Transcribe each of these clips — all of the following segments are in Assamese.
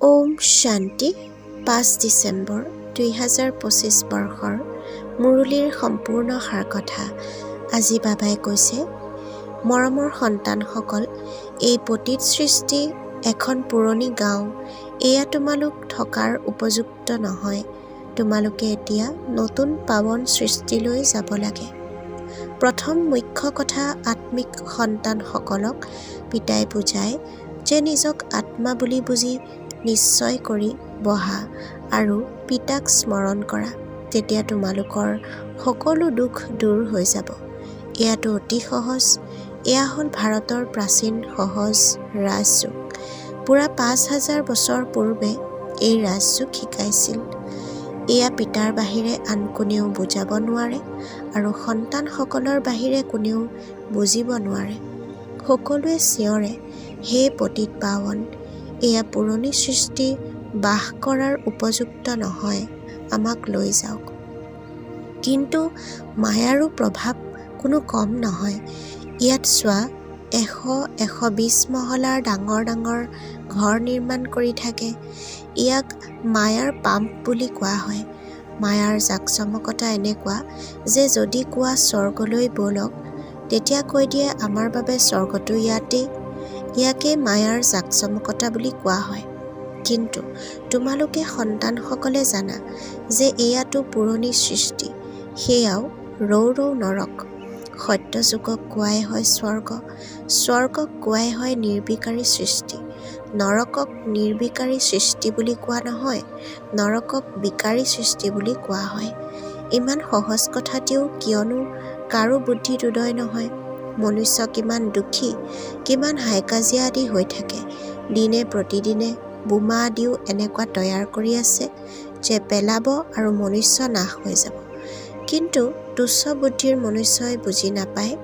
ওম শান্তি 5 ডিচেম্বৰ 2025 বৰ্ষৰ মুৰলীৰ সম্পূৰ্ণ সাৰকথা। আজি বাবাই কৈছে, মৰমৰ সন্তানসকল, এই পতিত সৃষ্টি এখন পুৰণি গাঁও। এয়া তোমালোক থকাৰ উপযুক্ত নহয়। তোমালোকে এতিয়া নতুন পাৱন সৃষ্টিলৈ যাব লাগে। প্ৰথম মুখ্য কথা, আত্মিক সন্তানসকলক পিতাই বুজায় যে নিজক আত্মা বুলি বুজি নিশ্চয় কৰি বহা আৰু পিতাক স্মৰণ কৰা। তেতিয়া তোমালোকৰ সকলো দুখ দূৰ হৈ যাব। এয়াতো অতি সহজ। এয়া হ'ল ভাৰতৰ প্ৰাচীন সহজ ৰাজযোগ। পুৰা 5000 বছৰ পূৰ্বে এই ৰাজযোগ শিকাইছিল। এয়া পিতাৰ বাহিৰে আন কোনেও বুজাব নোৱাৰে আৰু সন্তানসকলৰ বাহিৰে কোনেও বুজিব নোৱাৰে। সকলোৱে চিঞৰে, হে পতিত পাৱন, এয়া পুৰণি সৃষ্টি বাস কৰাৰ উপযুক্ত নহয়, আমাক লৈ যাওক। কিন্তু মায়াৰো প্ৰভাৱ কোনো কম নহয়। ইয়াত চোৱা, 100-120 মহলাৰ ডাঙৰ ডাঙৰ ঘৰ নিৰ্মাণ কৰি থাকে। ইয়াক মায়াৰ পাম্প বুলি কোৱা হয়। মায়াৰ জাকজমকতা এনেকুৱা যে যদি কোৱা স্বৰ্গলৈ ব'লক, তেতিয়া কৈ দিয়ে আমাৰ বাবে স্বৰ্গটো ইয়াতেই। ইয়াকে মায়াৰ জাকজমকতা বুলি কোৱা হয়। কিন্তু তোমালোকে সন্তানসকলে জানা যে এয়াতো পুৰণি সৃষ্টি, সেয়াও ৰৌ ৰৌ নৰক। সত্যযুগক কোৱাই হয় স্বৰ্গ, স্বৰ্গক কোৱাই হয় নিৰ্বিকাৰী সৃষ্টি। নৰকক নিৰ্বিকাৰী সৃষ্টি বুলি কোৱা নহয়, নৰকক বিকাৰী সৃষ্টি বুলি কোৱা হয়। ইমান সহজ কথাটিও কিয়নো কাৰো বুদ্ধিত উদয় নহয়। মনুষ্য কিমান দুখী, কিমান হাইকাজিয়া আদি হৈ থাকে। দিনে প্ৰতিদিনে বোমা আদিও এনেকুৱা তৈয়াৰ কৰি আছে যে পেলাব আৰু মনুষ্য নাশ হৈ যাব। কিন্তু তুচ্ছ বুদ্ধিৰ মনুষ্যই বুজি নাপায়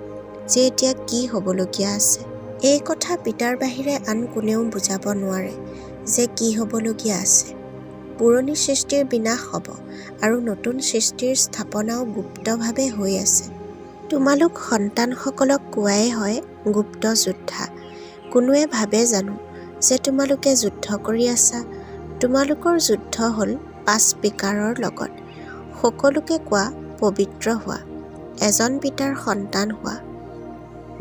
যে এতিয়া কি হ'বলগীয়া আছে। এই কথা পিতাৰ বাহিৰে আন কোনেও বুজাব নোৱাৰে যে কি হ'বলগীয়া আছে। পুৰণি সৃষ্টিৰ বিনাশ হ'ব আৰু নতুন সৃষ্টিৰ স্থাপনাও গুপ্তভাৱে হৈ আছে। তোমালোক সন্তানসকলক কোৱাই হয় গুপ্ত যোদ্ধা। কোনোৱে ভাবে জানো যে তোমালোকে যুদ্ধ কৰি আছা? তোমালোকৰ যুদ্ধ হ'ল 5 বিকাৰৰ লগত। সকলোকে কোৱা পবিত্ৰ হোৱা, এজন পিতাৰ সন্তান হোৱা।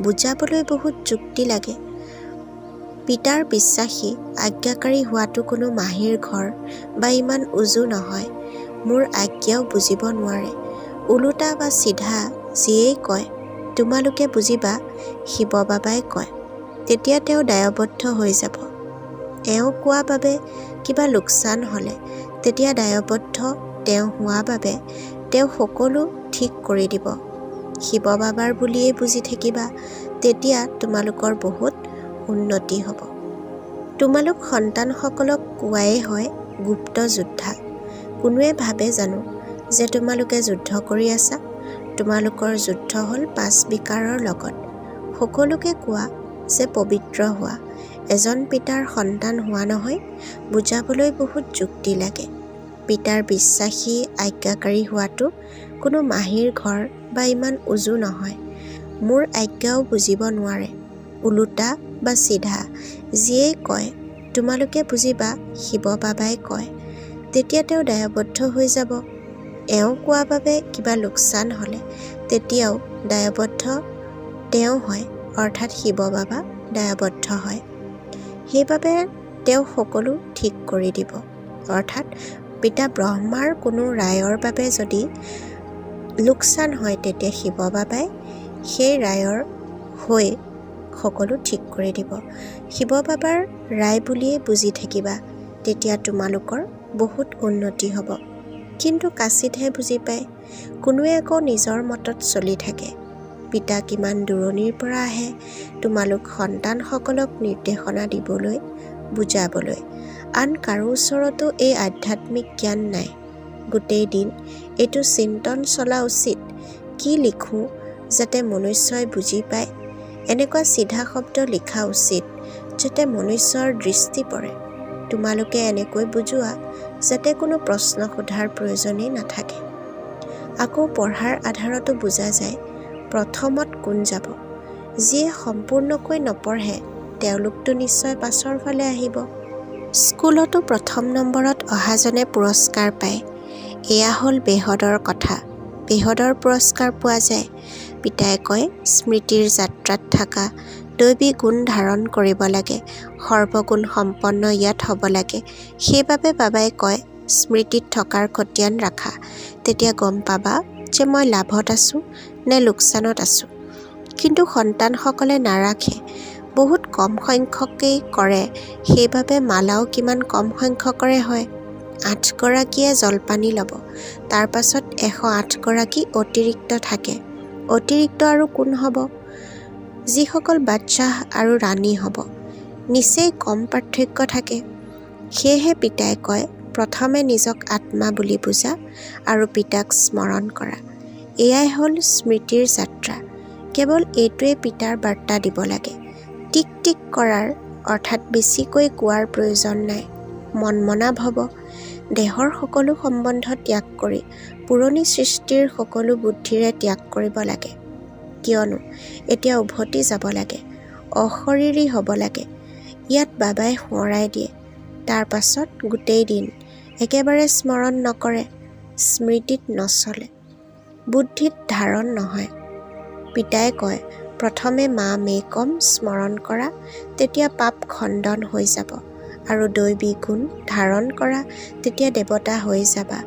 বুজাবলৈ বহুত যুক্তি লাগে। পিতাৰ বিশ্বাসী আজ্ঞাকাৰী হোৱাটো কোনো মাহীৰ ঘৰ বা ইমান উজু নহয়। মোৰ আজ্ঞাও বুজিব নোৱাৰে। ওলোটা বা চিধা যিয়েই কয় তোমালোকে বুজিবা শিৱ বাবাই কয়। তেতিয়া তেওঁ দায়বদ্ধ হৈ যাব। এওঁ কোৱা বাবে কিবা লোকচান হ'লে তেতিয়া দায়বদ্ধ তেওঁ হোৱা বাবে তেওঁ সকলো ঠিক কৰি দিব। শিৱ বাবাৰ বুলিয়েই বুজি থাকিবা, তেতিয়া তোমালোকৰ বহুত উন্নতি হ'ব। তোমালোক সন্তানসকলক কোৱাই হয় গুপ্ত যোদ্ধা। কোনোৱে ভাবে জানো যে তোমালোকে যুদ্ধ কৰি আছা? তোমালোকৰ যুদ্ধ হ'ল 5 বিকাৰৰ লগত। সকলোকে কোৱা যে পবিত্ৰ হোৱা, এজন পিতাৰ সন্তান হোৱা নহয়। বুজাবলৈ বহুত যুক্তি লাগে। পিতাৰ বিশ্বাসী আজ্ঞাকাৰী হোৱাটো কোনো মাহীৰ ঘৰ বা ইমান উজু নহয়। মোৰ আজ্ঞাও বুজিব নোৱাৰে। ওলোটা বা চিধা যিয়েই কয় তোমালোকে বুজিবা শিৱ বাবাই কয়। তেতিয়া তেওঁ দায়বদ্ধ হৈ যাব। এওঁ কোৱা বাবে কিবা লোকচান হ'লে তেতিয়াও দায়বদ্ধ তেওঁ হয়, অৰ্থাৎ শিৱ বাবা দায়বদ্ধ হয়। সেইবাবে তেওঁ সকলো ঠিক কৰি দিব। অৰ্থাৎ পিতা ব্ৰহ্মাৰ কোনো ৰায়ৰ বাবে যদি লোকচান হয় তেতিয়া শিৱ বাবাই সেই ৰায়ৰ হৈ সকলো ঠিক কৰি দিব। শিৱ বাবাৰ ৰায় বুলিয়েই বুজি থাকিবা, তেতিয়া তোমালোকৰ বহুত উন্নতি হ'ব। কিন্তু কাচিতহে বুজি পায়। কোনোৱে আকৌ নিজৰ মতত চলি থাকে। পিতা কিমান দূৰণিৰ পৰা আহে তোমালোক সন্তানসকলক নিৰ্দেশনা দিবলৈ, বুজাবলৈ। আন কাৰো ওচৰতো এই আধ্যাত্মিক জ্ঞান নাই। গোটেই দিন এইটো চিন্তন চলা উচিত, কি লিখোঁ যাতে মনুষ্যই বুজি পায়। এনেকুৱা চিধা শব্দ লিখা উচিত যাতে মনুষ্যৰ দৃষ্টি পৰে। তোমালোকে এনেকৈ বুজোৱা যাতে কোনো প্ৰশ্ন সোধাৰ প্ৰয়োজনেই নাথাকে। আকৌ পঢ়াৰ আধাৰতো বুজা যায় প্ৰথমত কোন যাব। যিয়ে সম্পূৰ্ণকৈ নপঢ়ে তেওঁলোকতো নিশ্চয় পাছৰ ফালে আহিব। স্কুলতো প্ৰথম নম্বৰত অহাজনে পুৰস্কাৰ পায়। এয়া হ'ল বেহদৰ কথা। বেহদৰ পুৰস্কাৰ পোৱা যায়। পিতাই কয়, স্মৃতিৰ যাত্ৰাত থকা দৈবী গুণ ধাৰণ কৰিব লাগে, সৰ্বগুণ সম্পন্ন ইয়াত হ'ব লাগে। সেইবাবে বাবাই কয়, স্মৃতিত থকাৰ খতিয়ান ৰাখা, তেতিয়া গম পাবা যে মই লাভত আছোঁ নে লোকচানত আছোঁ। কিন্তু সন্তানসকলে নাৰাখে, বহুত কম সংখ্যকেই কৰে। সেইবাবে মালাও কিমান কম সংখ্যকৰে হয়। 8 গৰাকীয়ে জলপানী ল'ব, তাৰ পাছত 108 গৰাকী অতিৰিক্ত থাকে। অতিৰিক্ত আৰু কোন হ'ব? যিসকল বাদশ্বাহ আৰু ৰাণী হ'ব। নিচেই কম পাৰ্থক্য থাকে। সেয়েহে পিতাই কয়, প্ৰথমে নিজক আত্মা বুলি বুজা আৰু পিতাক স্মৰণ কৰা। এয়াই হ'ল স্মৃতিৰ যাত্ৰা। কেৱল এইটোৱে পিতাৰ বাৰ্তা দিব লাগে। টিক টিক কৰাৰ অৰ্থাৎ বেছিকৈ কোৱাৰ প্ৰয়োজন নাই। মনমনা ভৱ, দেহৰ সকলো সম্বন্ধ ত্যাগ কৰি পুৰণি সৃষ্টিৰ সকলো বুদ্ধিৰে ত্যাগ কৰিব লাগে। কিয়নো এতিয়া উভতি যাব লাগে, অশৰীৰী হ'ব লাগে। ইয়াত বাবাই সোঁৱৰাই দিয়ে। তাৰ পাছত গোটেই দিন একেবাৰে স্মৰণ নকৰে, স্মৃতিত নচলে, বুদ্ধিত ধাৰণ নহয়। পিতাই কয়, প্ৰথমে মা মেকম স্মৰণ কৰা, তেতিয়া পাপ খণ্ডন হৈ যাব আৰু দৈবী গুণ ধাৰণ কৰা, তেতিয়া দেৱতা হৈ যাবা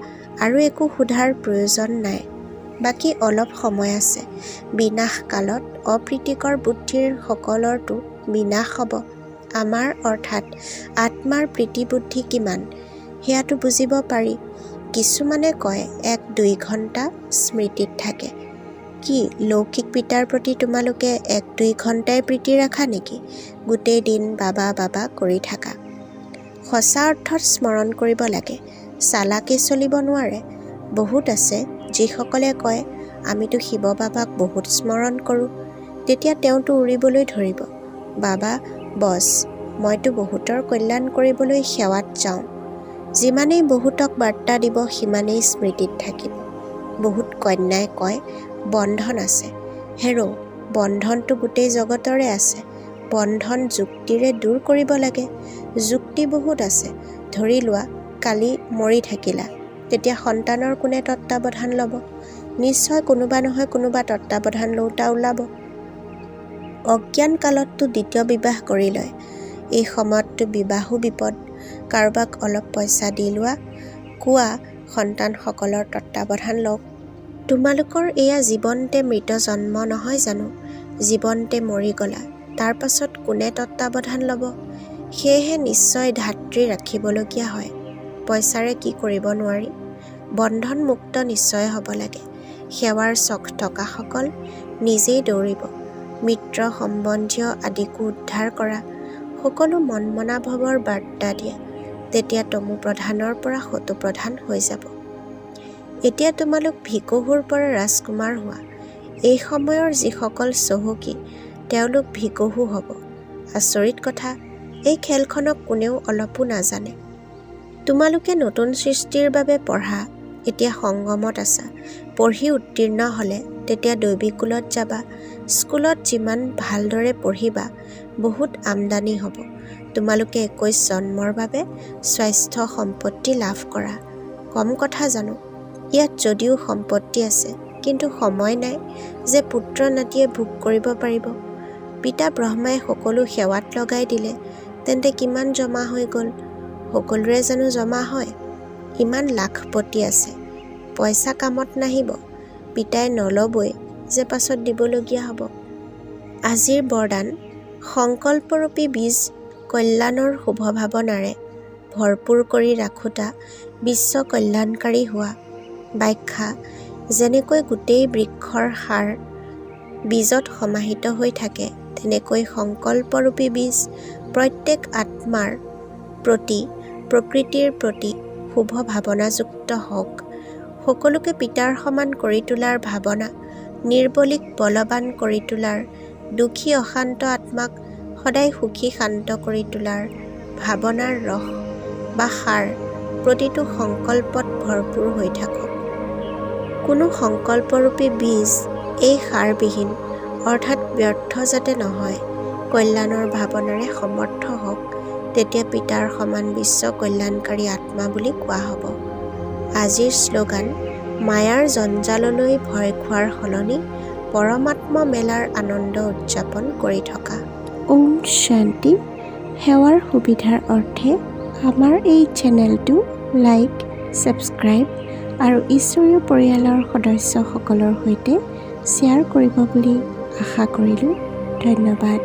আৰু একো সোধাৰ প্ৰয়োজন নাই। বাকী অলপ সময় আছে। বিনাশ কালত অপ্ৰীতিকৰ বুদ্ধিৰ সকলৰতো বিনাশ হ'ব। আমাৰ অৰ্থাৎ আত্মাৰ প্ৰীতি বুদ্ধি কিমান, সেয়াটো বুজিব পাৰি। কিছুমানে কয় 1-2 ঘণ্টা স্মৃতিত থাকে। কি লৌকিক পিতাৰ প্ৰতি তোমালোকে 1-2 ঘণ্টাই প্ৰীতি ৰাখা নেকি? গোটেই দিন বাবা বাবা কৰি থাকা। সঁচা অৰ্থত স্মৰণ কৰিব লাগে। চালাকি চলিব নোৱাৰে। বহুত আছে যিসকলে কয়, আমিতো শিৱ বাবাক বহুত স্মৰণ কৰোঁ। তেতিয়া তেওঁতো উৰিবলৈ ধৰিব, বাবা বছ, মইতো বহুতৰ কল্যাণ কৰিবলৈ সেৱাত যাওঁ। যিমানেই বহুতক বাৰ্তা দিব সিমানেই স্মৃতিত থাকিব। বহুত কন্যাই কয়, বন্ধন আছে। হেৰৌ, বন্ধনটো গোটেই জগতৰে আছে। বন্ধন যুক্তিৰে দূৰ কৰিব লাগে। যুক্তি বহুত আছে। ধৰি লোৱা, কালি মৰি থাকিলা, তেতিয়া সন্তানৰ কোনে তত্ত্বাৱধান ল'ব? নিশ্চয় কোনোবা নহয় কোনোবা তত্ত্বাৱধান লওঁতা ওলাব। অজ্ঞান কালততো দ্বিতীয় বিবাহ কৰি লয়। এই সময়ততো বিবাহো বিপদ। কাৰোবাক অলপ পইচা দি লোৱা, কোৱা সন্তানসকলৰ তত্ত্বাৱধান লওক। তোমালোকৰ এয়া জীৱন্তে মৃত জন্ম নহয় জানো? জীৱন্তে মৰি গলা, তাৰ পাছত কোনে তত্ত্বাৱধান ল'ব? সেয়েহে নিশ্চয় ধাত্ৰী ৰাখিবলগীয়া হয়। পইচাৰে কি কৰিব নোৱাৰি। বন্ধন মুক্ত নিশ্চয় হ'ব লাগে। সেৱাৰ চখ থকাসকল নিজেই দৌৰিব। মিত্ৰ সম্বন্ধীয় আদিকো উদ্ধাৰ কৰা। সকলো মনমনা ভৱৰ বাৰ্তা দিয়া। তেতিয়া তমু প্ৰধানৰ পৰা সতু প্ৰধান হৈ যাব। এতিয়া তোমালোক ভিকহুৰ পৰা ৰাজকুমাৰ হোৱা। এই সময়ৰ যিসকল চহকী তেওঁলোক ভিকহু হ'ব। আচৰিত কথা, এই খেলখনক কোনেও অলপো নাজানে। তোমালোকে নতুন সৃষ্টিৰ বাবে পঢ়া, এতিয়া সংগমত আছা। পঢ়ি উত্তীৰ্ণ হ'লে তেতিয়া দৈবিকুলত যাবা। স্কুলত যিমান ভালদৰে পঢ়িবা বহুত আমদানি হ'ব। তোমালোকে 21 জন্মৰ বাবে স্বাস্থ্য সম্পত্তি লাভ কৰা। কম কথা জানো? ইয়াত যদিও সম্পত্তি আছে, কিন্তু সময় নাই যে পুত্ৰ নাতিয়ে ভোগ কৰিব পাৰিব। পিতা ব্ৰহ্মাই সকলো সেৱাত লগাই দিলে, তেন্তে কিমান জমা হৈ গ'ল? সকলোৰে জানো জমা হয়? ইমান লাখপতি আছে, পইচা কামত নাহিব। পিতাই নল'বই যে পাছত দিবলগীয়া হ'ব। আজিৰ বৰদান, সংকল্পৰূপী বীজ কল্যাণৰ শুভ ভাৱনাৰে ভৰপূৰ কৰি ৰাখোতা বিশ্ব কল্যাণকাৰী হোৱা। ব্যাখ্যা, যেনেকৈ গোটেই বৃক্ষৰ সাৰ বীজত সমাহিত হৈ থাকে, তেনেকৈ সংকল্পৰূপী বীজ প্ৰত্যেক আত্মাৰ প্ৰতি, প্ৰকৃতিৰ প্ৰতি শুভ ভাৱনাযুক্ত হওক। সকলোকে পিতাৰ সমান কৰি তোলাৰ ভাৱনা, নিৰ্বলীক বলৱান কৰি তোলাৰ, দুখী অশান্ত আত্মাক সদায় সুখী শান্ত কৰি তোলাৰ ভাৱনাৰ ৰস বা সাৰ প্ৰতিটো সংকল্পত ভৰপূৰ হৈ থাকক। কোনো সংকল্পৰূপী বীজ এই সাৰবিহীন অৰ্থাৎ ব্যৰ্থ যাতে নহয়, কল্যাণৰ ভাৱনাৰে সমৰ্থ হওক, তেতিয়া পিতাৰ সমান বিশ্ব কল্যাণকাৰী আত্মা বুলি কোৱা হ'ব। আজিৰ শ্লোগান, মায়াৰ জঞ্জাললৈ ভয় খোৱাৰ সলনি পৰমাত্মা মেলাৰ আনন্দ উদযাপন কৰি থকা। ওম শান্তি। সেৱাৰ সুবিধাৰ অৰ্থে আমাৰ এই চেনেলটো লাইক, ছাবস্ক্ৰাইব আৰু ঈশ্বৰীয় পৰিয়ালৰ সদস্যসকলৰ সৈতে শ্বেয়াৰ কৰিব বুলি আশা কৰিলোঁ। ধন্যবাদ।